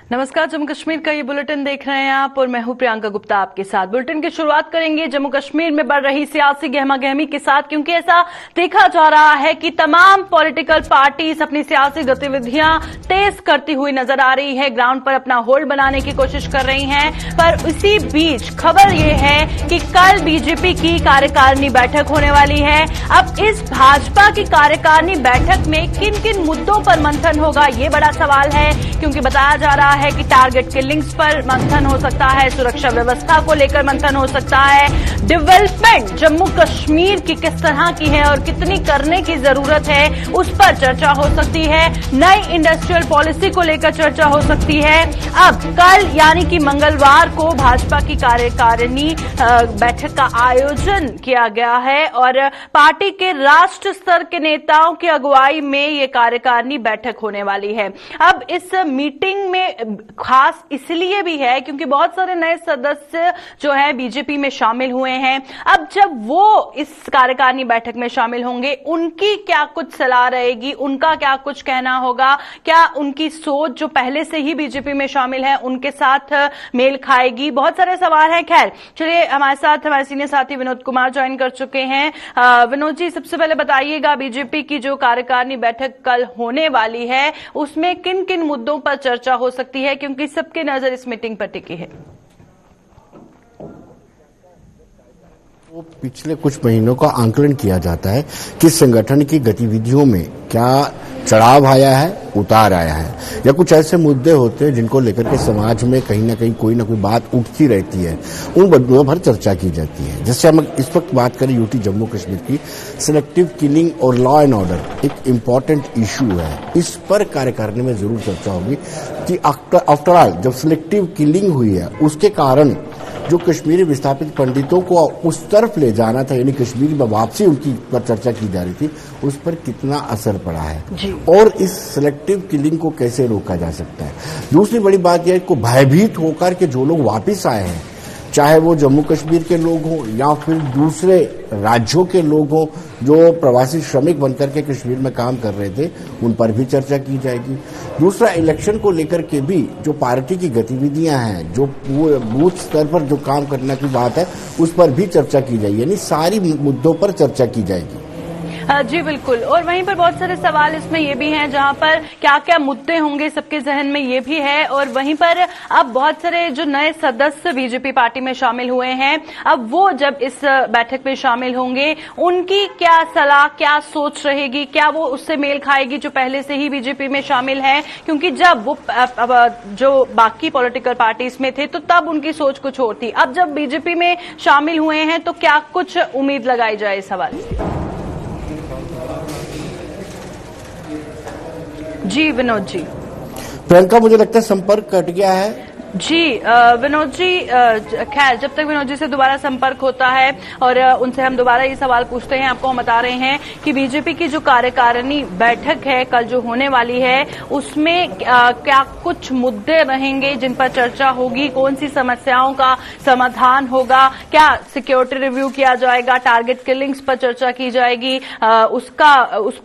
नमस्कार, जम्मू कश्मीर का ये बुलेटिन देख रहे हैं आप और मैं हूं प्रियंका गुप्ता आपके साथ। बुलेटिन की शुरुआत करेंगे जम्मू कश्मीर में बढ़ रही सियासी गहमागहमी के साथ, क्योंकि ऐसा देखा जा रहा है कि तमाम पॉलिटिकल पार्टीज अपनी सियासी गतिविधियां तेज करती हुई नजर आ रही है, ग्राउंड पर अपना होल्ड बनाने की कोशिश कर रही हैं। पर इसी बीच खबर यह है कि कल बीजेपी की कार्यकारिणी बैठक होने वाली है। अब इस भाजपा की कार्यकारिणी बैठक में किन किन मुद्दों पर मंथन होगा, ये बड़ा सवाल है, क्योंकि बताया जा रहा है कि टारगेट किलिंग्स पर मंथन हो सकता है, सुरक्षा व्यवस्था को लेकर मंथन हो सकता है, डेवलपमेंट जम्मू कश्मीर की किस तरह की है और कितनी करने की जरूरत है उस पर चर्चा हो सकती है, नई इंडस्ट्रियल पॉलिसी को लेकर चर्चा हो सकती है। अब कल यानी कि मंगलवार को भाजपा की कार्यकारिणी बैठक का आयोजन किया गया है और पार्टी के राष्ट्र स्तर के नेताओं की अगुवाई में ये कार्यकारिणी बैठक होने वाली है। अब इस मीटिंग में खास इसलिए भी है क्योंकि बहुत सारे नए सदस्य जो है बीजेपी में शामिल हुए हैं। अब जब वो इस कार्यकारिणी बैठक में शामिल होंगे, उनकी क्या कुछ सलाह रहेगी, उनका क्या कुछ कहना होगा, क्या उनकी सोच जो पहले से ही बीजेपी में शामिल है उनके साथ मेल खाएगी, बहुत सारे सवाल हैं। खैर चलिए, हमारे साथ हमारे सीनियर साथी विनोद कुमार ज्वाइन कर चुके हैं। विनोद जी, सबसे पहले बताइएगा, बीजेपी की जो कार्यकारिणी बैठक कल होने वाली है उसमें किन किन मुद्दों पर चर्चा हो सकती है, क्योंकि सबकी नजर इस मीटिंग पर टिकी है। तो पिछले कुछ महीनों का आंकलन किया जाता है कि संगठन की गतिविधियों में क्या चढ़ाव आया है, उतार आया है, या कुछ ऐसे मुद्दे होते हैं जिनको लेकर के समाज में कहीं ना कहीं कोई ना कोई बात उठती रहती है, उन मुद्दों पर चर्चा की जाती है। जैसे हम इस वक्त बात करें यूटी जम्मू कश्मीर की, सिलेक्टिव किलिंग और लॉ एंड ऑर्डर एक इम्पॉर्टेंट इशू है। इस पर कार्यकारिणी में जरूर चर्चा होगी कि आफ्टर ऑल जब सिलेक्टिव किलिंग हुई है उसके कारण जो कश्मीरी विस्थापित पंडितों को उस तरफ ले जाना था, यानी कश्मीर में वापसी उनकी पर चर्चा की जा रही थी, उस पर कितना असर पड़ा है और इस सिलेक्टिव किलिंग को कैसे रोका जा सकता है। दूसरी बड़ी बात यह है कि भयभीत होकर के जो लोग वापस आए हैं, चाहे वो जम्मू कश्मीर के लोग हों या फिर दूसरे राज्यों के लोग हों जो प्रवासी श्रमिक बनकर के कश्मीर में काम कर रहे थे, उन पर भी चर्चा की जाएगी। दूसरा, इलेक्शन को लेकर के भी जो पार्टी की गतिविधियां हैं, जो बूथ स्तर पर जो काम करने की बात है, उस पर भी चर्चा की जाएगी, यानी सारी मुद्दों पर चर्चा की जाएगी। जी बिल्कुल, और वहीं पर बहुत सारे सवाल इसमें ये भी हैं जहां पर क्या क्या मुद्दे होंगे सबके जहन में ये भी है, और वहीं पर अब बहुत सारे जो नए सदस्य बीजेपी पार्टी में शामिल हुए हैं, अब वो जब इस बैठक में शामिल होंगे उनकी क्या सलाह, क्या सोच रहेगी, क्या वो उससे मेल खाएगी जो पहले से ही बीजेपी में शामिल है, क्योंकि जब वो जो बाकी पॉलिटिकल पार्टीज में थे तो तब उनकी सोच कुछ और थी। अब जब बीजेपी में शामिल हुए हैं तो क्या कुछ उम्मीद लगाई जाए इस हवाले से। जी विनोद जी। प्रियंका, मुझे लगता है संपर्क कट गया है। जी विनोद जी, खैर जब तक विनोद जी से दोबारा संपर्क होता है और उनसे हम दोबारा ये सवाल पूछते हैं, आपको हम बता रहे हैं कि बीजेपी की जो कार्यकारिणी बैठक है कल जो होने वाली है उसमें क्या कुछ मुद्दे रहेंगे जिन पर चर्चा होगी, कौन सी समस्याओं का समाधान होगा, क्या सिक्योरिटी रिव्यू किया जाएगा, टारगेट किलिंग्स पर चर्चा की जाएगी, उस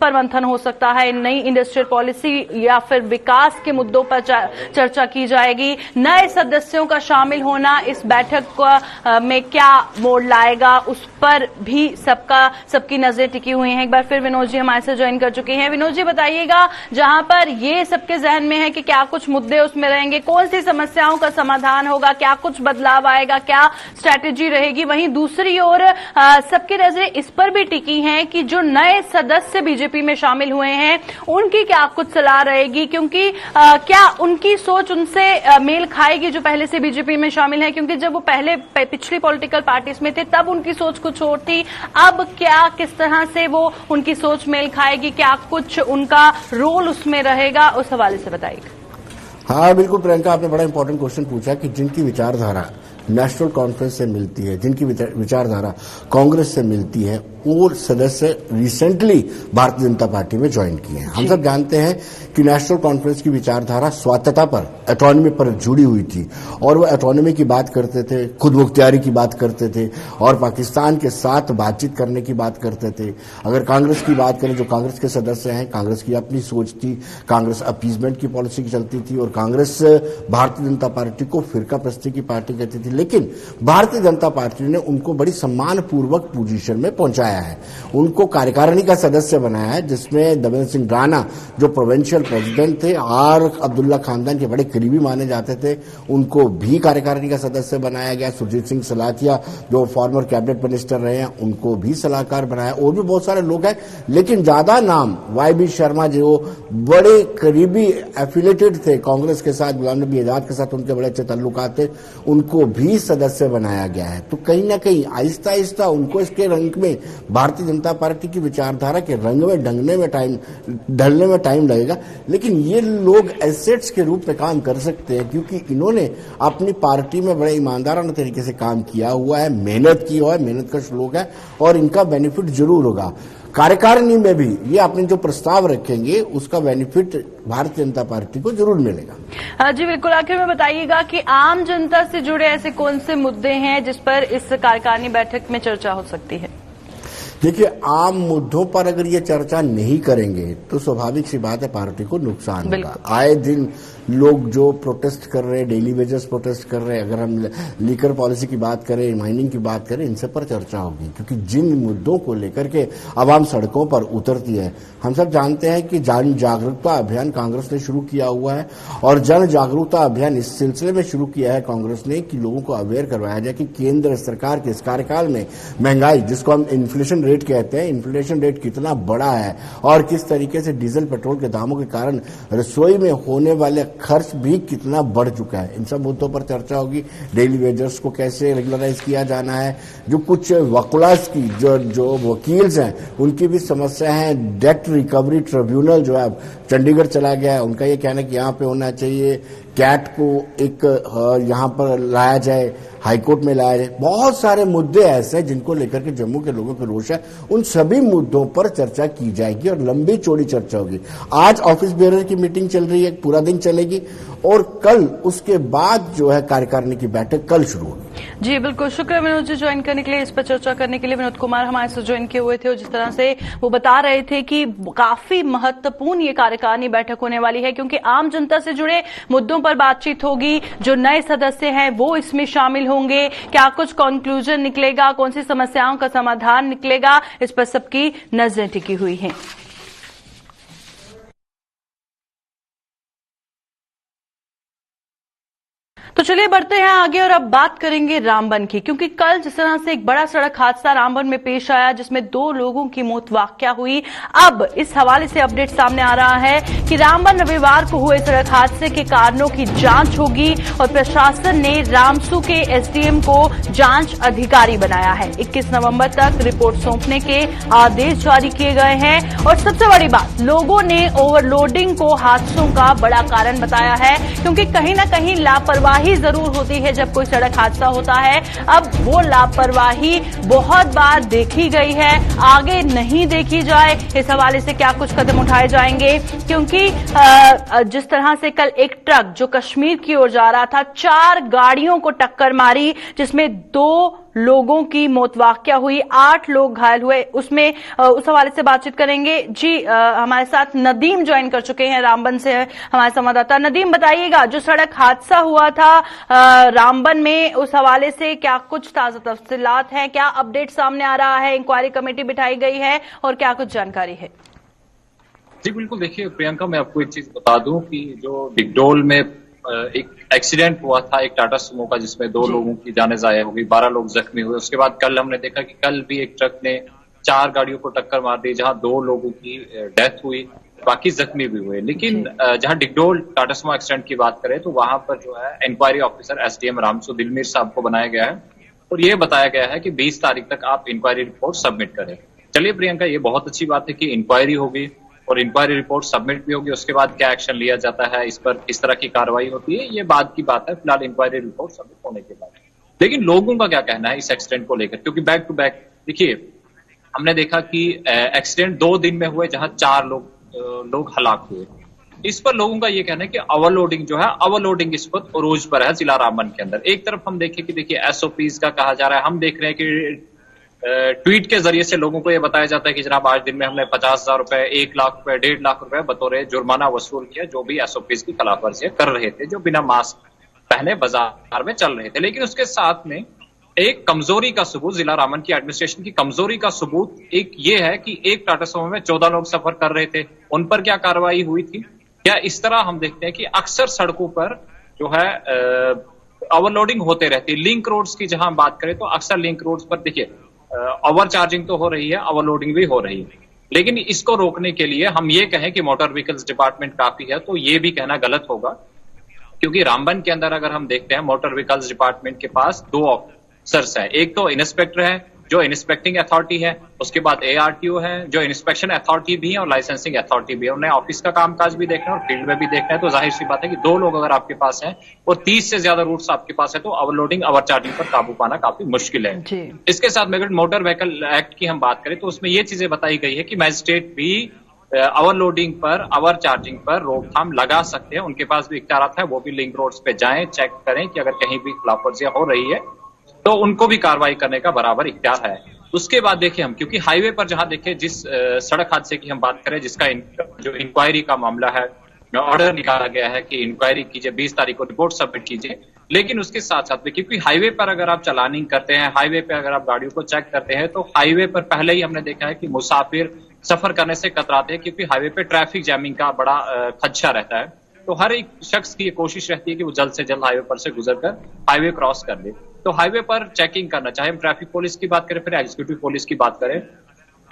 पर मंथन हो सकता है, नई इंडस्ट्रियल पॉलिसी या फिर विकास के मुद्दों पर चर्चा की जाएगी, नए सदस्यों का शामिल होना इस बैठक में क्या मोड़ लाएगा, उस पर भी सबकी नजरें टिकी हुई हैं। एक बार फिर विनोद जी हमारे साथ ज्वाइन कर चुके हैं। विनोद जी, बताइएगा, जहां पर ये सबके जहन में है कि क्या कुछ मुद्दे उसमें रहेंगे, कौन सी समस्याओं का समाधान होगा, क्या कुछ बदलाव आएगा, क्या स्ट्रैटेजी रहेगी, वहीं दूसरी ओर सबकी नजरें इस पर भी टिकी हैं कि जो नए सदस्य बीजेपी में शामिल हुए हैं उनकी क्या कुछ सलाह रहेगी, क्योंकि क्या उनकी सोच उनसे मेल खाएगी जो पहले से बीजेपी में शामिल है, क्योंकि जब वो पहले पिछली पॉलिटिकल पार्टीज में थे तब उनकी सोच कुछ और थी। अब क्या किस तरह से वो उनकी सोच मेल खाएगी, क्या कुछ उनका रोल उसमें रहेगा, उस हवाले से बताइएगा। हाँ बिल्कुल प्रियंका, आपने बड़ा इंपॉर्टेंट क्वेश्चन पूछा कि जिनकी विचारधारा नेशनल कॉन्फ्रेंस से मिलती है, जिनकी विचारधारा कांग्रेस से मिलती है, वो सदस्य रिसेंटली भारतीय जनता पार्टी में ज्वाइन किए हैं। हम सब जानते हैं कि नेशनल कॉन्फ्रेंस की विचारधारा स्वायत्तता पर, ऑटोनॉमी पर जुड़ी हुई थी और वो ऑटोनॉमी की बात करते थे, खुद मुख्तियारी की बात करते थे और पाकिस्तान के साथ बातचीत करने की बात करते थे। अगर कांग्रेस की बात करें, जो कांग्रेस के सदस्य हैं, कांग्रेस की अपनी सोच थी, कांग्रेस अपीजमेंट की पॉलिसी चलती थी और कांग्रेस भारतीय जनता पार्टी को फिरका प्रस्ती की पार्टी कहती थी। लेकिन भारतीय जनता पार्टी ने उनको बड़ी सम्मानपूर्वक पोजीशन में पहुंचाया है, उनको कार्यकारिणी का सदस्य बनाया है, जिसमें दमन सिंह राणा जो प्रोविंशियल प्रेसिडेंट थे और अब्दुल्ला खानदान के बड़े करीबी माने जाते थे, उनको भी कार्यकारिणी का सदस्य बनाया गया। सुरजीत सिंह सलाथिया जो फॉर्मर कैबिनेट मिनिस्टर रहे हैं, उनको भी सलाहकार बनाया। और भी बहुत सारे लोग हैं, लेकिन ज्यादा नाम YB शर्मा जो बड़े करीबी एफिलेटेड थे कांग्रेस के साथ, गुलाम नबी आजाद के साथ उनके बड़े अच्छे ताल्लुकात थे, उनको भी सदस्य बनाया गया है। तो कहीं ना कहीं आहिस्ता आहिस्ता उनको इसके रंग में, भारतीय जनता पार्टी की विचारधारा के रंग में ढलने में टाइम लगेगा। लेकिन ये लोग एसेट्स के रूप में काम कर सकते हैं, क्योंकि इन्होंने अपनी पार्टी में बड़े ईमानदाराना तरीके से काम किया हुआ है, मेहनत की हुआ है, मेहनत का श्लोक है और इनका बेनिफिट जरूर होगा। कार्यकारिणी में भी ये अपने जो प्रस्ताव रखेंगे उसका बेनिफिट भारतीय जनता पार्टी को जरूर मिलेगा। जी बिल्कुल। आखिर में बताइएगा कि आम जनता से जुड़े ऐसे कौन से मुद्दे हैं जिस पर इस कार्यकारिणी बैठक में चर्चा हो सकती है? देखिए, आम मुद्दों पर अगर ये चर्चा नहीं करेंगे तो स्वाभाविक सी बात है पार्टी को नुकसान होगा। आए दिन लोग जो प्रोटेस्ट कर रहे हैं, डेली वेजेस प्रोटेस्ट कर रहे हैं, अगर हम लीकर पॉलिसी की बात करें, माइनिंग की बात करें, इनसे पर चर्चा होगी, क्योंकि जिन मुद्दों को लेकर के आवाम सड़कों पर उतरती है। हम सब जानते हैं कि जन जागरूकता अभियान कांग्रेस ने शुरू किया हुआ है और जन जागरूकता अभियान इस सिलसिले में शुरू किया है कांग्रेस ने कि लोगों को अवेयर करवाया जाए कि केंद्र सरकार के इस कार्यकाल में महंगाई, जिसको हम इन्फ्लेशन रेट कहते हैं, इन्फ्लेशन रेट कितना बड़ा है और किस तरीके से डीजल पेट्रोल के दामों के कारण रसोई में होने वाले खर्च भी कितना बढ़ चुका है। इन सब मुद्दों पर चर्चा होगी। डेली वेजर्स को कैसे रेगुलराइज किया जाना है, जो कुछ वकुलास की जो वकील्स हैं उनकी भी समस्या है। डेट रिकवरी ट्रिब्यूनल जो है चंडीगढ़ चला गया है, उनका ये कहना है कि यहाँ पे होना चाहिए, कैट को एक यहाँ पर लाया जाए, हाईकोर्ट में लाया जाए। बहुत सारे मुद्दे ऐसे हैं जिनको लेकर के जम्मू के लोगों का रोष है। उन सभी मुद्दों पर चर्चा की जाएगी और लंबी चौड़ी चर्चा होगी। आज ऑफिस बेयरर की मीटिंग चल रही है, पूरा दिन चलेगी और कल उसके बाद जो है कार्यकारिणी की बैठक कल शुरू होगी। जी बिल्कुल, शुक्र विनोद जी ज्वाइन करने के लिए, इस पर चर्चा करने के लिए। विनोद कुमार हमारे साथ ज्वाइन किए हुए थे और जिस तरह से वो बता रहे थे कि काफी महत्वपूर्ण ये कार्यकारिणी बैठक होने वाली है, क्योंकि आम जनता से जुड़े मुद्दों पर बातचीत होगी। जो नए सदस्य हैं वो इसमें शामिल होंगे, क्या कुछ कंक्लूजन निकलेगा, कौन सी समस्याओं का समाधान निकलेगा, इस पर सबकी नजरें टिकी हुई हैं। तो चलिए बढ़ते हैं आगे और अब बात करेंगे रामबन की, क्योंकि कल जिस तरह से एक बड़ा सड़क हादसा रामबन में पेश आया जिसमें 2 लोगों की मौत वाकया हुई, अब इस हवाले से अपडेट सामने आ रहा है कि रामबन रविवार को हुए सड़क हादसे के कारणों की जांच होगी और प्रशासन ने रामसू के SDM को जांच अधिकारी बनाया है। 21 नवंबर तक रिपोर्ट सौंपने के आदेश जारी किए गए हैं और सबसे बड़ी बात, लोगों ने ओवरलोडिंग को हादसों का बड़ा कारण बताया है, क्योंकि कहीं ना कहीं लापरवाही जरूर होती है जब कोई सड़क हादसा होता है। अब वो लापरवाही बहुत बार देखी गई है, आगे नहीं देखी जाए, इस हवाले से क्या कुछ कदम उठाए जाएंगे, क्योंकि जिस तरह से कल एक ट्रक जो कश्मीर की ओर जा रहा था 4 गाड़ियों को टक्कर मारी, जिसमें 2 लोगों की मौत वाकया हुई, 8 लोग घायल हुए, उसमें उस हवाले से बातचीत करेंगे। जी हमारे साथ नदीम ज्वाइन कर चुके हैं रामबन से, हमारे संवाददाता। नदीम बताइएगा, जो सड़क हादसा हुआ था रामबन में, उस हवाले से क्या कुछ ताजा तफसीलात हैं, क्या अपडेट सामने आ रहा है, इंक्वायरी कमेटी बिठाई गई है और क्या कुछ जानकारी है? जी बिल्कुल, देखिए प्रियंका, मैं आपको एक चीज बता दूं कि जो डिगडोल में एक एक्सीडेंट हुआ था एक टाटा सुमो का, जिसमें 2 लोगों की जाने जाया हो गई, 12 लोग जख्मी हुए। उसके बाद कल हमने देखा कि कल भी एक ट्रक ने 4 गाड़ियों को टक्कर मार दी, जहां 2 लोगों की डेथ हुई, बाकी जख्मी भी हुए। लेकिन जहां डिगडोल टाटा सुमो एक्सीडेंट की बात करें तो वहां पर जो है inquiry officer SDM Ramsu Dilmir साहब को बनाया गया है और ये बताया गया है कि 20 तारीख तक आप इंक्वायरी रिपोर्ट सबमिट करें। चलिए प्रियंका, ये बहुत अच्छी बात है कि इंक्वायरी होगी और इंक्वायरी रिपोर्ट सबमिट भी होगी। उसके बाद क्या एक्शन लिया जाता है, इस पर किस तरह की कार्रवाई होती है, ये बाद की बात है। फिलहाल इंक्वायरी रिपोर्ट सबमिट होने के बाद लेकिन लोगों का क्या कहना है इस एक्सीडेंट को लेकर, क्योंकि बैक टू बैक देखिए हमने देखा कि एक्सीडेंट 2 दिन में हुए जहां 4 लोग हलाक हुए। इस पर लोगों का ये कहना है कि ओवरलोडिंग जो है, ओवरलोडिंग इस पर उरूज पर है जिला रामबन के अंदर। एक तरफ हम देखें कि देखिए एसओपीज का कहा जा रहा है, हम देख रहे हैं कि ट्वीट के जरिए से लोगों को यह बताया जाता है कि जनाब आज दिन में हमने 50,000 रुपए, 1 लाख रुपए, 1.5 लाख रुपए बतौर जुर्माना वसूल किया जो भी एसओपीज की खिलाफवर्जी कर रहे थे, जो बिना मास्क पहने बाजार में चल रहे थे। लेकिन उसके साथ में एक कमजोरी का सबूत, जिला रामबन की एडमिनिस्ट्रेशन की कमजोरी का सबूत एक ये है कि एक टाटा सुमो में 14 लोग सफर कर रहे थे, उन पर क्या कार्रवाई हुई थी क्या? इस तरह हम देखते हैं कि अक्सर सड़कों पर जो है ओवरलोडिंग होते रहती है। लिंक रोड्स की जहां बात करें तो अक्सर लिंक रोड्स पर देखिए ओवर चार्जिंग तो हो रही है, ओवरलोडिंग भी हो रही है। लेकिन इसको रोकने के लिए हम ये कहें कि मोटर व्हीकल्स डिपार्टमेंट काफी है, तो ये भी कहना गलत होगा, क्योंकि रामबन के अंदर अगर हम देखते हैं मोटर व्हीकल्स डिपार्टमेंट के पास 2 ऑफिसर्स हैं। एक तो इंस्पेक्टर है जो इंस्पेक्टिंग अथॉरिटी है, उसके बाद एआरटीओ है जो इंस्पेक्शन अथॉरिटी भी है और लाइसेंसिंग अथॉरिटी भी है। उन्हें ऑफिस का कामकाज भी देखना है और फील्ड में भी देखना है। तो जाहिर सी बात है कि 2 लोग अगर आपके पास हैं और 30 से ज्यादा रूट्स आपके पास है तो ओवरलोडिंग, ओवर चार्जिंग पर काबू पाना काफी मुश्किल है। इसके साथ में अगर मोटर व्हीकल एक्ट की हम बात करें तो उसमें ये चीजें बताई गई है कि मैजिस्ट्रेट भी ओवरलोडिंग पर, ओवर चार्जिंग पर रोकथाम लगा सकते हैं। उनके पास भी इख्तियारात है, वो भी लिंक रोड्स पे जाएं, चेक करें कि अगर कहीं भी खिलाफवर्जियां हो रही है तो उनको भी कार्रवाई करने का बराबर इख्तियार है। उसके बाद देखिए हम, क्योंकि हाईवे पर जहां देखें जिस सड़क हादसे की हम बात करें जिसका जो इंक्वायरी का मामला है, ऑर्डर निकाला गया है कि इंक्वायरी कीजिए, 20 तारीख को रिपोर्ट सबमिट कीजिए। लेकिन उसके साथ साथ में, क्योंकि हाईवे पर अगर आप चलानिंग करते हैं, हाईवे पे अगर आप गाड़ियों को चेक करते हैं तो हाईवे पर पहले ही हमने देखा है कि मुसाफिर सफर करने से कतराते हैं, क्योंकि हाईवे पे ट्रैफिक जैमिंग का बड़ा खदशा रहता है। तो हर एक शख्स की ये कोशिश रहती है कि वो जल्द से जल्द हाईवे पर से गुजरकर हाईवे क्रॉस कर ले। तो हाईवे पर चेकिंग करना, चाहे हम ट्रैफिक पुलिस की बात करें फिर एग्जीक्यूटिव पुलिस की बात करें,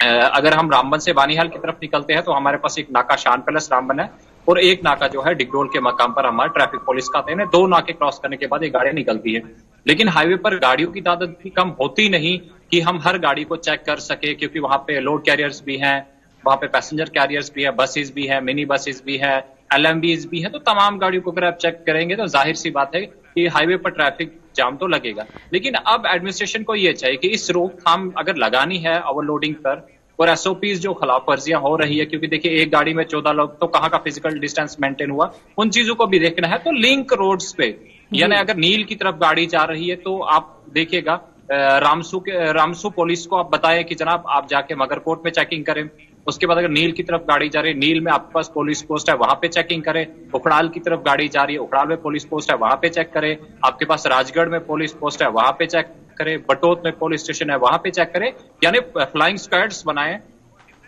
अगर हम रामबन से बानीहाल की तरफ निकलते हैं तो हमारे पास एक नाका शान पैलेस रामबन है और एक नाका जो है डिगडोल के मकाम पर हमारे ट्रैफिक पुलिस का तैन है। 2 नाके क्रॉस करने के बाद एक गाड़ी निकलती है। लेकिन हाईवे पर गाड़ियों की तादाद भी कम होती नहीं कि हम हर गाड़ी को चेक कर सके, क्योंकि वहां पे लोड कैरियर्स भी हैं, वहां पे पैसेंजर कैरियर्स भी है, बसेस भी है, मिनी बसेस भी है, एलएमबीज भी है। तो तमाम गाड़ियों को अगर आप चेक करेंगे तो जाहिर सी बात है कि हाईवे पर ट्रैफिक जाम तो लगेगा। लेकिन अब एडमिनिस्ट्रेशन को ये चाहिए कि इस रोकथाम अगर लगानी है ओवरलोडिंग पर और एसओपीज जो खिलाफवर्जियां हो रही है, क्योंकि देखिए एक गाड़ी में 14 लोग, तो कहाँ का फिजिकल डिस्टेंस मेंटेन हुआ, उन चीजों को भी देखना है। तो लिंक रोड्स पे, यानी अगर नील की तरफ गाड़ी जा रही है तो आप देखिएगा रामसू पुलिस को आप बताएं कि जनाब आप जाके मगरकोट में चेकिंग करें। उसके बाद अगर नील की तरफ गाड़ी जा रही है, नील में आपके पास पुलिस पोस्ट है, वहां पे चेकिंग करें। उखड़ाल की तरफ गाड़ी जा रही है, उखड़ाल में पुलिस पोस्ट है, वहां पे चेक करें। आपके पास राजगढ़ में पुलिस पोस्ट है, वहां पे चेक करें। बटोत में पुलिस स्टेशन है, वहां पे चेक करें। यानी फ्लाइंग स्क्वाड्स बनाएं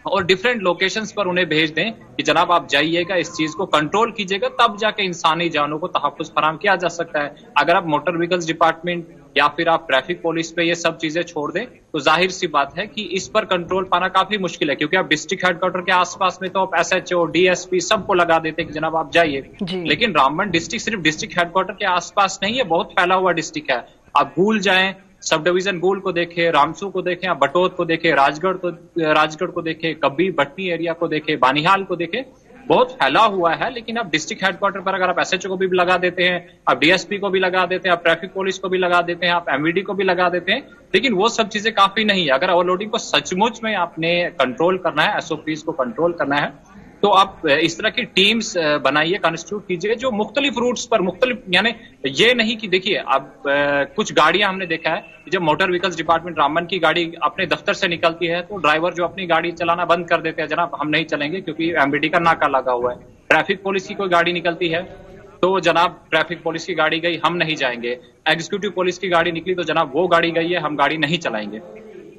और डिफरेंट लोकेशंस पर उन्हें भेज दें कि जनाब आप जाइएगा, इस चीज को कंट्रोल कीजिएगा, तब जाके इंसानी जानों को तहफ्फुज फराहम किया जा सकता है। अगर आप मोटर व्हीकल्स डिपार्टमेंट या फिर आप ट्रैफिक पुलिस पे ये सब चीजें छोड़ दें तो जाहिर सी बात है कि इस पर कंट्रोल पाना काफी मुश्किल है, क्योंकि आप डिस्ट्रिक्ट हेडक्वार्टर के आसपास में तो आप एसएचओ, डीएसपी सबको लगा देते हैं कि जनाब आप जाइए। लेकिन रामबन डिस्ट्रिक्ट सिर्फ डिस्ट्रिक्ट हेडक्वार्टर के आसपास नहीं है, बहुत फैला हुआ डिस्ट्रिक्ट है। आप भूल जाएं, सब डिवीजन गोल को देखे, रामसू को देखे, बटोत को देखे, राजगढ़ को देखे, कब्बी भटनी एरिया को देखे, बानीहाल को देखे, बहुत फैला हुआ है। लेकिन आप डिस्ट्रिक्ट हेडक्वार्टर पर अगर आप एसएचओ को भी लगा देते हैं, आप डीएसपी को भी लगा देते हैं, आप ट्रैफिक पुलिस को भी लगा देते हैं, आप एमवीडी को भी लगा देते हैं, लेकिन वो सब चीजें काफी नहीं है। अगर ओवरलोडिंग को सचमुच में आपने कंट्रोल करना है, एसओपीज को कंट्रोल करना है, तो आप इस तरह की टीम्स बनाइए, कंस्टिट्यूट कीजिए जो मुख्तलिफ रूट्स पर मुख्तलिफ, यानी ये नहीं कि देखिए अब कुछ गाड़ियां हमने देखा है जब मोटर व्हीकल्स डिपार्टमेंट रामबन की गाड़ी अपने दफ्तर से निकलती है तो ड्राइवर जो अपनी गाड़ी चलाना बंद कर देते हैं, जनाब हम नहीं चलेंगे क्योंकि एमबीडी का नाका लगा हुआ है। ट्रैफिक पुलिस की कोई गाड़ी निकलती है तो जनाब ट्रैफिक पुलिस की गाड़ी गई, हम नहीं जाएंगे। एग्जीक्यूटिव पुलिस की गाड़ी निकली तो जनाब वो गाड़ी गई है, हम गाड़ी नहीं चलाएंगे।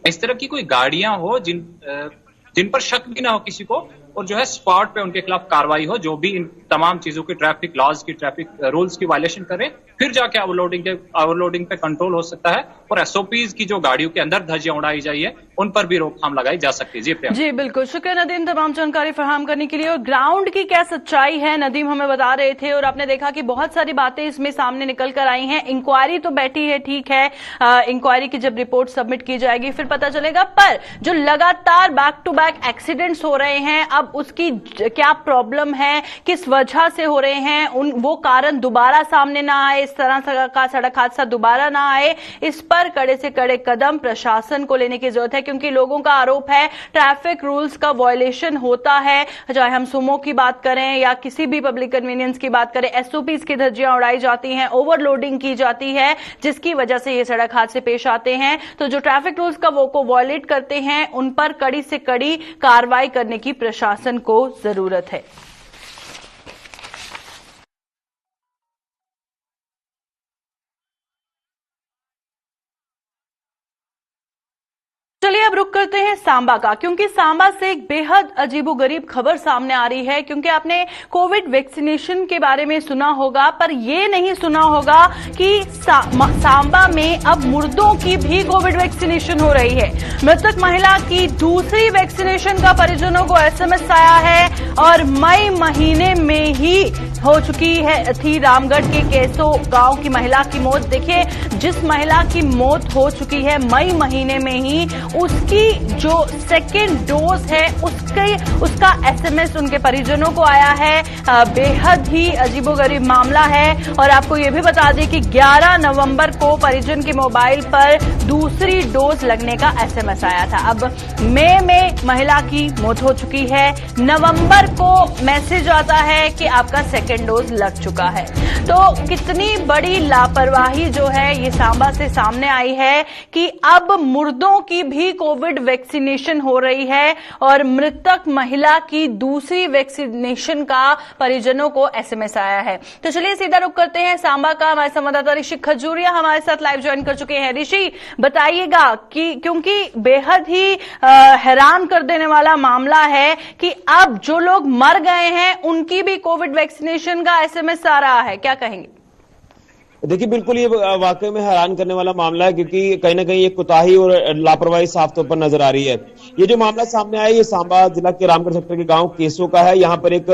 इस तरह की कोई गाड़ियां हो जिन पर शक भी ना हो किसी को, और जो है स्पॉट पे उनके खिलाफ कार्रवाई हो, जो भी इन तमाम चीजों की ट्रैफिक लॉज की, ट्रैफिक रूल्स की वायलेशन करें, फिर जाके ओवरलोडिंग पे कंट्रोल हो सकता है। और एसओपीज की जो गाड़ियों के अंदर धज्जियां उड़ाई जाइए उन पर भी रोकथाम लगाई जा सकती है। जी प्रियंका। जी बिल्कुल, शुक्रिया नदीम तमाम जानकारी फराहम करने के लिए। और ग्राउंड की क्या सच्चाई है नदीम हमें बता रहे थे, और आपने देखा कि बहुत सारी बातें इसमें सामने निकल कर आई हैं। इंक्वायरी तो बैठी है, ठीक है, इंक्वायरी की जब रिपोर्ट सबमिट की जाएगी फिर पता चलेगा, पर जो लगातार बैक टू बैक एक्सीडेंट्स हो रहे हैं, अब उसकी क्या प्रॉब्लम है, किस वजह से हो रहे हैं, वो कारण दोबारा सामने ना आए, इस तरह का सड़क हादसा दोबारा ना आए, इस पर कड़े से कड़े कदम प्रशासन को लेने की जरूरत है। क्योंकि लोगों का आरोप है ट्रैफिक रूल्स का वायलेशन होता है, चाहे हम सुमो की बात करें या किसी भी पब्लिक कन्वीनियंस की बात करें, एसओपीज की धज्जियां उड़ाई जाती हैं, ओवरलोडिंग की जाती है, जिसकी वजह से ये सड़क हादसे पेश आते हैं। तो जो ट्रैफिक रूल्स का वो को वायलेट करते हैं उन पर कड़ी से कड़ी कार्रवाई करने की प्रशासन को जरूरत है। चलिए अब रुक करते हैं सांबा का, क्योंकि सांबा से एक बेहद अजीबोगरीब खबर सामने आ रही है। क्योंकि आपने कोविड वैक्सीनेशन के बारे में सुना होगा, पर यह नहीं सुना होगा कि सांबा में अब मुर्दों की भी कोविड वैक्सीनेशन हो रही है। मृतक महिला की दूसरी वैक्सीनेशन का परिजनों को एसएमएस आया है और मई महीने में ही हो चुकी है थी रामगढ़ के केसो गांव की महिला की मौत। देखिए, जिस महिला की मौत हो चुकी है मई महीने में ही, उसकी जो सेकेंड डोज है उसका एसएमएस उनके परिजनों को आया है। बेहद ही अजीबोगरीब मामला है। और आपको ये भी बता दें कि 11 नवंबर को परिजन के मोबाइल पर दूसरी डोज लगने का एसएमएस आया था। अब मई में महिला की मौत हो चुकी है, नवंबर को मैसेज आता है कि आपका सेकेंड डोज लग चुका है। तो कितनी बड़ी लापरवाही जो है ये सांबा से सामने आई है कि अब मुर्दों की भी कोविड वैक्सीनेशन हो रही है और मृतक महिला की दूसरी वैक्सीनेशन का परिजनों को एसएमएस आया है। तो चलिए सीधा रुक करते हैं सांबा का। हमारे संवाददाता ऋषि खजूरिया हमारे साथ लाइव ज्वाइन कर चुके हैं। ऋषि, बताइएगा कि क्योंकि बेहद ही हैरान कर देने वाला मामला है कि अब जो लोग मर गए हैं उनकी भी कोविड वैक्सीनेशन का एसएमएस आ रहा है, क्या कहेंगे? देखिए, बिल्कुल ये वाकई में हैरान करने वाला मामला है, क्योंकि कहीं ना कहीं एक कोताही और लापरवाही साफ तौर पर नजर आ रही है। ये जो मामला सामने आया, ये सांबा जिला के रामगढ़ सेक्टर के गांव केसो का है। यहाँ पर एक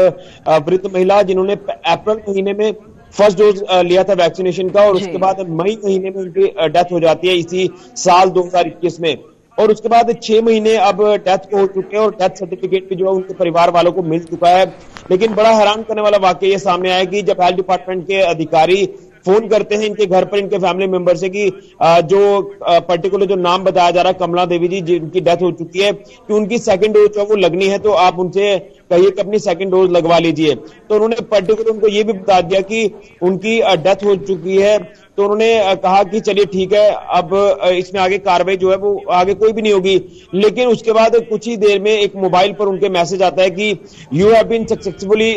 वृद्ध महिला जिन्होंने अप्रैल महीने में फर्स्ट डोज लिया था वैक्सीनेशन का, और उसके बाद मई महीने में उनकी डेथ हो जाती है इसी साल 2021 में। और उसके बाद 6 महीने अब डेथ को हो चुके हैं और डेथ सर्टिफिकेट भी जो है उनके परिवार वालों को मिल चुका है। लेकिन बड़ा हैरान करने वाला वाकया ये सामने आया कि जब हेल्थ डिपार्टमेंट के अधिकारी फोन करते हैं इनके घर पर, इनके फैमिली मेंबर से कि जो पर्टिकुलर जो नाम बताया जा रहा है कमला देवी जी जिनकी डेथ हो चुकी है, कि उनकी सेकंड डोज जो वो लगनी है, तो आप उनसे कहिए कि अपनी सेकंड डोज लगवा लीजिए। तो उन्होंने पर्टिकुलर उनको ये भी बता दिया कि उनकी डेथ हो चुकी है। तो उन्होंने कहा कि चलिए ठीक है, अब इसमें आगे कार्रवाई जो है वो आगे कोई भी नहीं होगी। लेकिन उसके बाद कुछ ही देर में एक मोबाइल पर उनके मैसेज आता है कि you have been successfully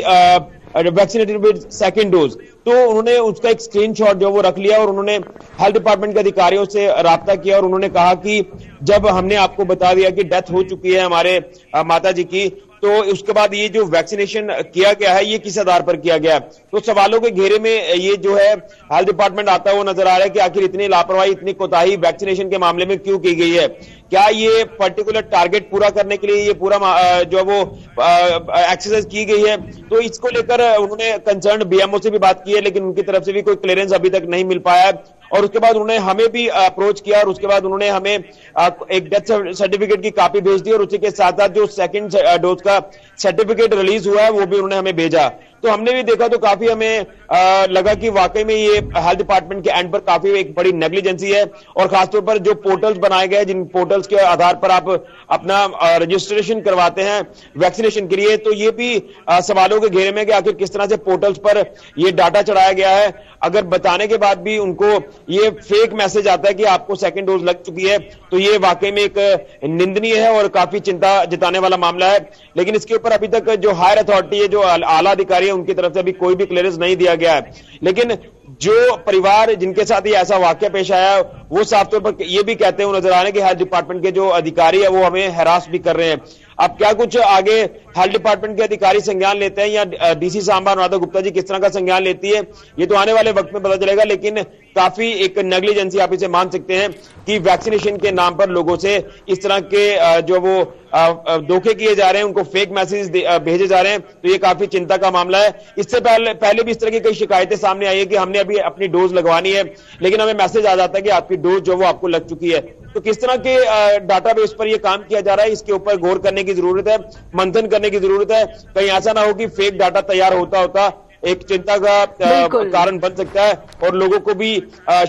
vaccinated with second dose. तो उन्होंने उसका एक स्क्रीनशॉट जो वो रख लिया और उन्होंने हेल्थ डिपार्टमेंट के अधिकारियों से राब्ता किया और उन्होंने कहा कि जब हमने आपको बता दिया कि डेथ हो चुकी है हमारे माता जी की, तो उसके बाद ये जो वैक्सीनेशन किया गया है ये किस आधार पर किया गया। तो सवालों के घेरे में ये जो है हेल्थ डिपार्टमेंट आता हुआ नजर आ रहा है कि आखिर इतनी लापरवाही, इतनी कोताही वैक्सीनेशन के मामले में क्यों की गई है। क्या ये पर्टिकुलर टारगेट पूरा करने के लिए ये पूरा जो वो एक्सरसाइज की गई है? तो इसको लेकर उन्होंने कंसर्न बीएमओ से भी बात की है, लेकिन उनकी तरफ से भी कोई क्लियरेंस अभी तक नहीं मिल पाया है। और उसके बाद उन्होंने हमें भी अप्रोच किया और उसके बाद उन्होंने हमें एक डेथ सर्टिफिकेट की कॉपी भेज दी और उसी के साथ साथ जो सेकंड डोज का सर्टिफिकेट रिलीज हुआ है वो भी उन्होंने हमें भेजा। तो हमने भी देखा तो काफी हमें लगा कि वाकई में ये हेल्थ डिपार्टमेंट के एंड पर काफी एक बड़ी नेग्लिजेंसी है। और खासतौर पर जो पोर्टल्स बनाए गए, जिन पोर्टल्स के आधार पर आप अपना रजिस्ट्रेशन करवाते हैं वैक्सीनेशन के लिए, तो ये भी सवालों के घेरे में कि आखिर किस तरह से पोर्टल्स पर ये डाटा चढ़ाया गया है। अगर बताने के बाद भी उनको ये फेक मैसेज आता है कि आपको सेकंड डोज लग चुकी है, तो ये वाकई में एक निंदनीय है और काफी चिंता जताने वाला मामला है। लेकिन इसके ऊपर अभी तक जो हायर अथॉरिटी है, जो आला अधिकारी है, उनकी तरफ से अभी कोई भी क्लियरेंस नहीं दिया गया है। लेकिन जो परिवार जिनके साथ ये ऐसा वाकया पेश आया वो साफ तौर पर ये भी कहते हुए नजर आ रहे हैं कि हेल्थ डिपार्टमेंट के जो अधिकारी है वो हमें हैरास भी कर रहे हैं। अब क्या कुछ आगे हेल्थ डिपार्टमेंट के अधिकारी संज्ञान लेते हैं या डीसी सांबा अनुराधा गुप्ता जी किस तरह का संज्ञान लेती है, ये तो आने वाले वक्त में पता चलेगा। लेकिन काफी एक नेग्लिजेंसी आप इसे मान सकते हैं कि वैक्सीनेशन के नाम पर लोगों से इस तरह के जो वो धोखे किए जा रहे हैं, उनको फेक मैसेज भेजे जा रहे हैं, तो ये काफी चिंता का मामला है। इससे पहले भी इस तरह की कई शिकायतें सामने आई है कि हमने अभी अपनी डोज लगवानी है, लेकिन हमें मैसेज आ जाता है कि आपकी डोज जो वो आपको लग चुकी है। तो किस तरह के डाटाबेस पर यह काम किया जा रहा है, इसके ऊपर गौर करने की जरूरत है, मंथन करने की जरूरत है। कहीं ऐसा ना हो कि फेक डाटा तैयार होता एक चिंता का कारण बन सकता है और लोगों को भी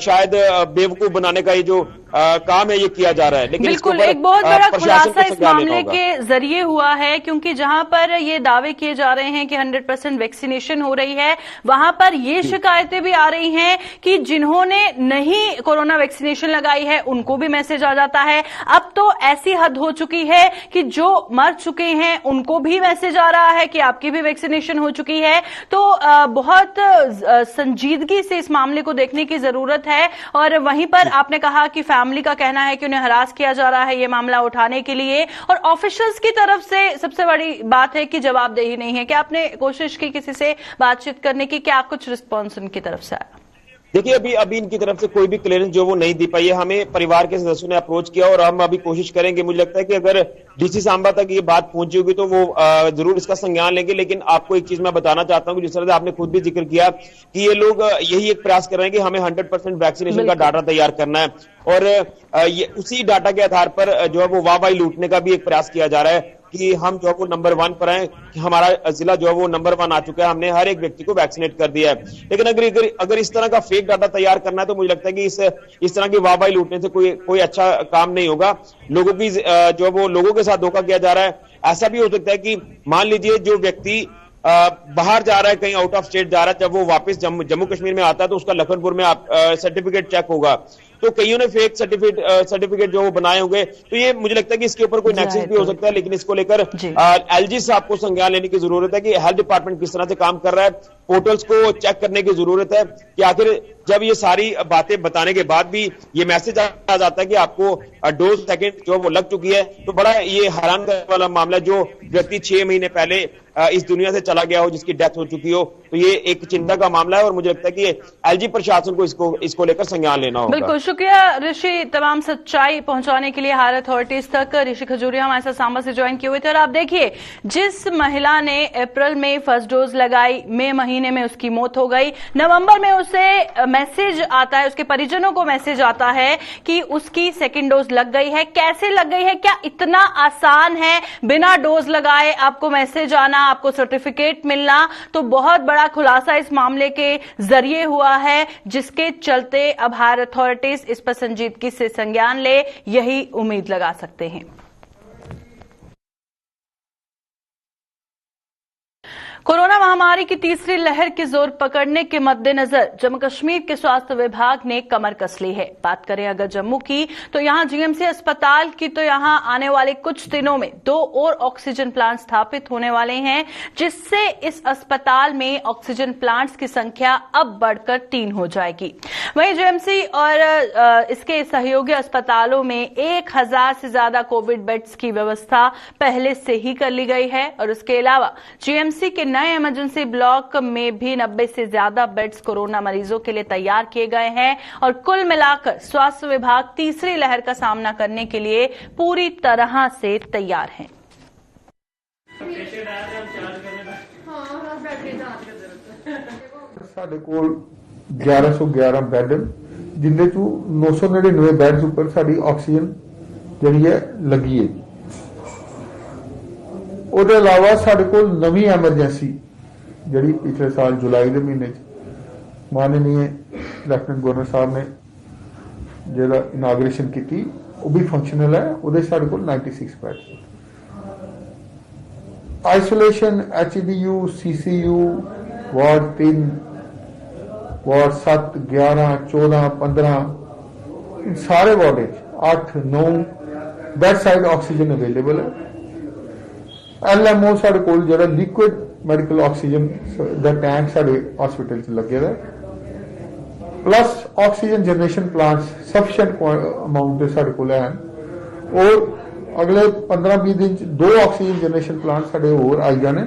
शायद बेवकूफ बनाने का ये जो काम है ये किया जा रहा है। लेकिन बिल्कुल एक बहुत बड़ा खुलासा इस मामले के जरिए हुआ है, क्योंकि जहां पर ये दावे किए जा रहे हैं कि 100% वैक्सीनेशन हो रही है, वहां पर ये शिकायतें भी आ रही हैं कि जिन्होंने नहीं कोरोना वैक्सीनेशन लगाई है उनको भी मैसेज आ जाता है। अब तो ऐसी हद हो चुकी है कि जो मर चुके हैं उनको भी मैसेज आ रहा है कि आपकी भी वैक्सीनेशन हो चुकी है। तो बहुत संजीदगी से इस मामले को देखने की जरूरत है। और वहीं पर आपने कहा कि फैमिली का कहना है कि उन्हें हरास किया जा रहा है ये मामला उठाने के लिए, और ऑफिशियल्स की तरफ से सबसे बड़ी बात है कि जवाबदेही नहीं है। क्या आपने कोशिश की किसी से बातचीत करने की, क्या कुछ रिस्पॉन्स उनकी तरफ से आया? देखिए अभी इनकी तरफ से कोई भी क्लियरेंस जो वो नहीं दी पाई है। हमें परिवार के सदस्यों ने अप्रोच किया और हम अभी कोशिश करेंगे। मुझे लगता है कि अगर डीसी सांबा तक ये बात पहुंची होगी तो वो जरूर इसका संज्ञान लेंगे। लेकिन आपको एक चीज मैं बताना चाहता हूं कि जिस तरह से आपने खुद भी जिक्र किया कि ये लोग यही एक प्रयास कर रहे हैं कि हमें 100% वैक्सीनेशन का डाटा तैयार करना है, और ये उसी डाटा के आधार पर जो है वो वाहवाही लूटने का भी एक प्रयास किया जा रहा है कि हम जो है वो नंबर 1 पर आए, कि हमारा जिला जो है वो नंबर 1 आ चुका है, हमने हर एक व्यक्ति को वैक्सीनेट कर दिया है। लेकिन अगर इस तरह का फेक डाटा तैयार करना है तो मुझे लगता है कि इस तरह की वाहवाही लूटने से कोई अच्छा काम नहीं होगा। लोगों की जो है वो लोगों के साथ धोखा किया जा रहा है। ऐसा भी हो सकता है कि मान लीजिए जो व्यक्ति बाहर जा रहा है, कहीं आउट ऑफ स्टेट जा रहा है, जब वो वापस जम्मू कश्मीर में आता है तो उसका लखनपुर में सर्टिफिकेट चेक होगा। तो कईयों ने फेक सर्टिफिकेट जो वो बनाए होंगे। तो ये मुझे लगता है कि इसके ऊपर कोई नेक्सस भी हो सकता है। लेकिन इसको लेकर एलजी साहब को संज्ञान लेने की जरूरत है कि हेल्थ डिपार्टमेंट किस तरह से काम कर रहा है। पोर्टल्स को चेक करने की जरूरत है कि आखिर जब ये सारी बातें बताने के बाद भी ये मैसेज आ जाता है कि आपको डोज सेकंड जो वो लग चुकी है, तो बड़ा ये हैरान करने वाला मामला। जो व्यक्ति 6 महीने पहले इस दुनिया से चला गया हो, जिसकी डेथ हो चुकी हो, तो ये एक चिंता का मामला है। और मुझे लगता है कि एलजी प्रशासन को इसको लेकर संज्ञान लेना होगा। बिल्कुल शुक्रिया ऋषि, तमाम सच्चाई पहुंचाने के लिए हायर अथॉरिटीज तक। ऋषि खजूरिया हमारे साथ सांबा से ज्वाइन किए हुए थे। और आप देखिए, जिस महिला ने अप्रैल में फर्स्ट डोज लगाई, मई महीने में उसकी मौत हो गई, नवंबर में उसे मैसेज आता है, उसके परिजनों को मैसेज आता है कि उसकी सेकेंड डोज लग गई है। कैसे लग गई है? क्या इतना आसान है बिना डोज लगाए आपको मैसेज आना, आपको सर्टिफिकेट मिलना? तो बहुत बड़ा खुलासा इस मामले के जरिए हुआ है, जिसके चलते अब हायर अथॉरिटीज इस पर संजीदगी से संज्ञान ले, यही उम्मीद लगा सकते हैं। कोरोना महामारी की तीसरी लहर के जोर पकड़ने के मद्देनजर जम्मू कश्मीर के स्वास्थ्य विभाग ने कमर कस ली है। बात करें अगर जम्मू की, तो यहां जीएमसी अस्पताल की, तो यहां आने वाले कुछ दिनों में 2 और ऑक्सीजन प्लांट स्थापित होने वाले हैं, जिससे इस अस्पताल में ऑक्सीजन प्लांट्स की संख्या अब बढ़कर 3 हो जाएगी। वहीं जीएमसी और इसके सहयोगी अस्पतालों में 1000 से ज्यादा कोविड बेड्स की व्यवस्था पहले से ही कर ली गई है। और उसके अलावा जीएमसी के नए इमरजेंसी ब्लॉक में भी 90 से ज्यादा बेड्स कोरोना मरीजों के लिए तैयार किए गए हैं। और कुल मिलाकर स्वास्थ्य विभाग तीसरी लहर का सामना करने के लिए पूरी तरह से तैयार है। ਸਾਡੇ ਕੋਲ 1111 ਬੈੱਡ, ਜਿੰਦੇ ਚੋਂ 999 ਬੈੱਡਸ ਉੱਪਰ ਸਾਡੀ ਆਕਸੀਜਨ ਜਿਹੜੀ ਹੈ ਲੱਗੀ ਹੈ। ਉਹਦੇ ਇਲਾਵਾ ਸਾਡੇ ਕੋਲ ਨਵੀਂ ਐਮਰਜੈਂਸੀ ਜਿਹੜੀ ਪਿਛਲੇ ਸਾਲ ਜੁਲਾਈ ਦੇ ਮਹੀਨੇ 'ਚ ਮਾਨਨੀय ਲੈਫਟੀਨੈਂਟ ਗਵਰਨਰ ਸਾਹਿਬ ਨੇ ਜਿਹੜਾ ਇਨਾਗਰੇਸ਼ਨ ਕੀਤੀ, ਉਹ ਵੀ ਫੰਕਸ਼ਨਲ ਹੈ। ਉਹਦੇ ਸਾਡੇ ਕੋਲ 96 bed. Isolation, HDU, CCU, ward 3, ward 7, 11, 14, 15 इन सारे ward 8, 9 bed side oxygen available है। LMO साढ़े कोल जो लिक्विड मैडिकल ऑक्सीजन का टैंक साढ़े हॉस्पिटल च लगे दा, plus oxygen generation plants sufficient amount के साढ़े कोल हैं। और अगले 15-20 दिन 2 ऑक्सीजन जनरेशन प्लांट साढ़े होर आई जाने,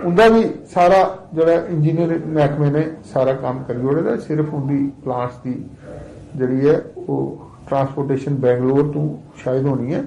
उनका भी सारा जो इंजीनियर महकमे ने सारा काम कर जोड़े। सिर्फ उनकी प्लांट्स की जी है वो ट्रांसपोर्टेशन बेंगलोर तो शायद होनी है।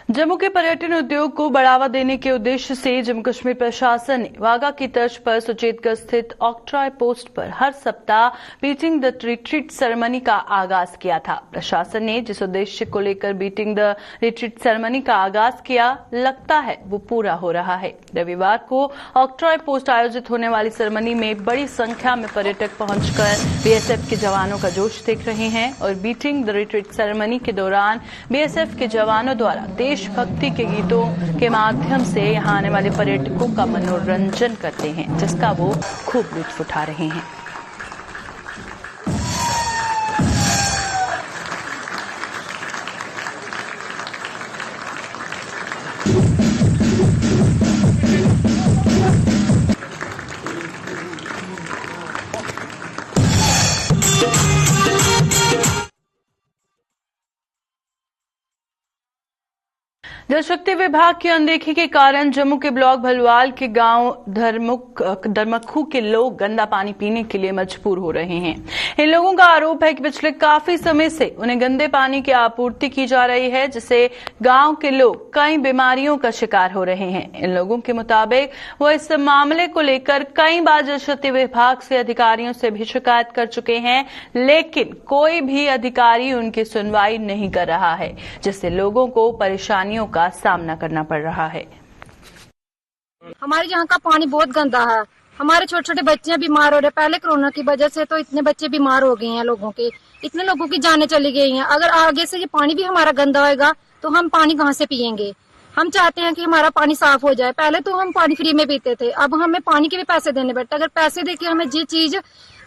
जम्मू के पर्यटन उद्योग को बढ़ावा देने के उद्देश्य से जम्मू कश्मीर प्रशासन ने वाघा की तर्ज पर सुचेतगढ़ स्थित ऑक्ट्रॉय पोस्ट पर हर सप्ताह बीटिंग द रिट्रीट सेरेमनी का आगाज किया था। प्रशासन ने जिस उद्देश्य को लेकर बीटिंग द रिट्रीट सेरेमनी का आगाज किया, लगता है वो पूरा हो रहा है। रविवार को ऑक्ट्रॉय पोस्ट आयोजित होने वाली सेरेमनी में बड़ी संख्या में पर्यटक पहुंचकर बीएसएफ के जवानों का जोश देख रहे हैं और बीटिंग द रिट्रीट सेरेमनी के दौरान बीएसएफ के जवानों द्वारा देशभक्ति के गीतों के माध्यम से यहां आने वाले पर्यटकों का मनोरंजन करते हैं, जिसका वो खूब लुत्फ उठा रहे हैं। जल शक्ति विभाग की अनदेखी के कारण जम्मू के ब्लॉक भलवाल के गांव धर्मखू के लोग गंदा पानी पीने के लिए मजबूर हो रहे हैं। इन लोगों का आरोप है कि पिछले काफी समय से उन्हें गंदे पानी की आपूर्ति की जा रही है, जिससे गांव के लोग कई बीमारियों का शिकार हो रहे हैं। इन लोगों के मुताबिक वो इस मामले को लेकर कई बार जल शक्ति विभाग से अधिकारियों से भी शिकायत कर चुके हैं, लेकिन कोई भी अधिकारी उनकी सुनवाई नहीं कर रहा है, जिससे लोगों को परेशानियों का सामना करना पड़ रहा है। हमारे यहाँ का पानी बहुत गंदा है। हमारे छोटे छोटे बच्चे बीमार हो रहे हैं। पहले कोरोना की वजह से तो इतने बच्चे बीमार हो गए हैं, लोगों के इतने लोगों की जानें चली गई हैं। अगर आगे से ये पानी भी हमारा गंदा होएगा तो हम पानी कहाँ से पियेंगे। हम चाहते हैं कि हमारा पानी साफ हो जाए। पहले तो हम पानी फ्री में पीते थे, अब हमें पानी के भी पैसे देने पड़ते। अगर पैसे देके हमें ये चीज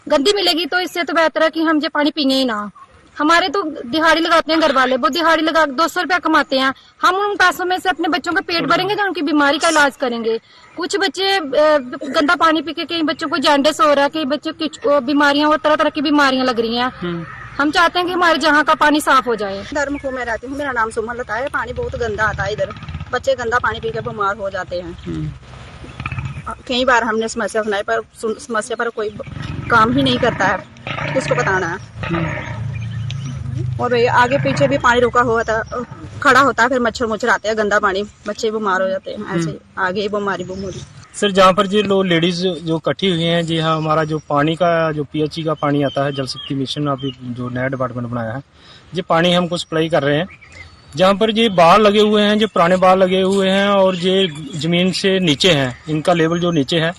गंदी मिलेगी तो इससे तो बेहतर है कि हम ये पानी पिए ही ना। हमारे तो दिहाड़ी लगाते हैं घर वाले, वो दिहाड़ी लगा 200 रुपया कमाते हैं। हम उन पैसों में से अपने बच्चों का पेट भरेंगे तो उनकी बीमारी का इलाज करेंगे। कुछ बच्चे गंदा पानी पी के कई बच्चों को जॉन्डिस हो रहा है, कई बच्चों की बीमारियां और तरह तरह की बीमारियां लग रही हैं। हम चाहते हैं कि हमारे जहाँ का पानी साफ हो जाए। धर्मखू में रहती हूँ, मेरा नाम सुमन लता है। पानी बहुत गंदा आता है इधर, बच्चे गंदा पानी पी के बीमार हो जाते हैं। कई बार हमने समस्या सुनाई पर समस्या पर कोई काम ही नहीं करता है, किसको बताना है। और आगे पीछे भी पानी रुका हुआ था, खड़ा होता है, फिर मच्छर आते हैं, गंदा पानी, बच्चे बीमार हो जाते हैं। ऐसे आगे बीमारी सर, जहाँ पर जी लोग लेडीज जो इकट्ठी हुई हैं, जी हाँ, हमारा जो पानी का जो पीएचई का पानी आता है, जल शक्ति मिशन अभी जो नया डिपार्टमेंट बनाया है, ये पानी हमको सप्लाई कर रहे हैं। जहाँ पर ये बाल लगे हुए हैं, जो पुराने बाल लगे हुए हैं और ये जमीन से नीचे हैं, इनका लेवल जो नीचे है,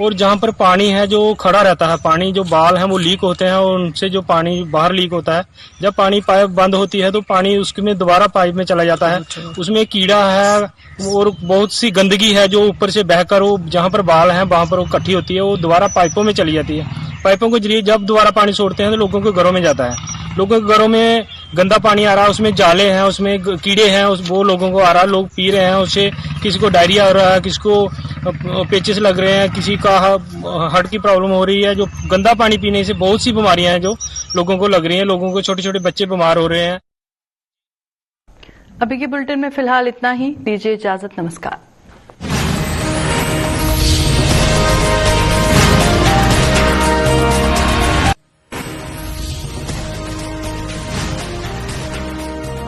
और जहाँ पर पानी है जो खड़ा रहता है, पानी जो बाल हैं वो लीक होते हैं और उनसे जो पानी बाहर लीक होता है, जब पानी पाइप बंद होती है तो पानी उसमें दोबारा पाइप में चला जाता है। उसमें कीड़ा है और बहुत सी गंदगी है जो ऊपर से बहकर वो जहाँ पर बाल हैं वहां पर वो इकट्ठी होती है, वो दोबारा पाइपों में चली जाती है। पाइपों के जरिए जब दोबारा पानी छोड़ते हैं तो लोगों के घरों में जाता है। लोगों के घरों में गंदा पानी आ रहा है, उसमें जाले हैं, उसमें कीड़े हैं, वो लोगों को आ रहा है, लोग पी रहे हैं, उससे किसी को डायरिया हो रहा है, किसी को पेचिस लग रहे हैं, किसी का हार्ट की प्रॉब्लम हो रही है। जो गंदा पानी पीने से बहुत सी बीमारियां हैं जो लोगों को लग रही हैं, लोगों को छोटे छोटे बच्चे बीमार हो रहे हैं। अभी के बुलेटिन में फिलहाल इतना ही। दीजिए इजाजत, नमस्कार।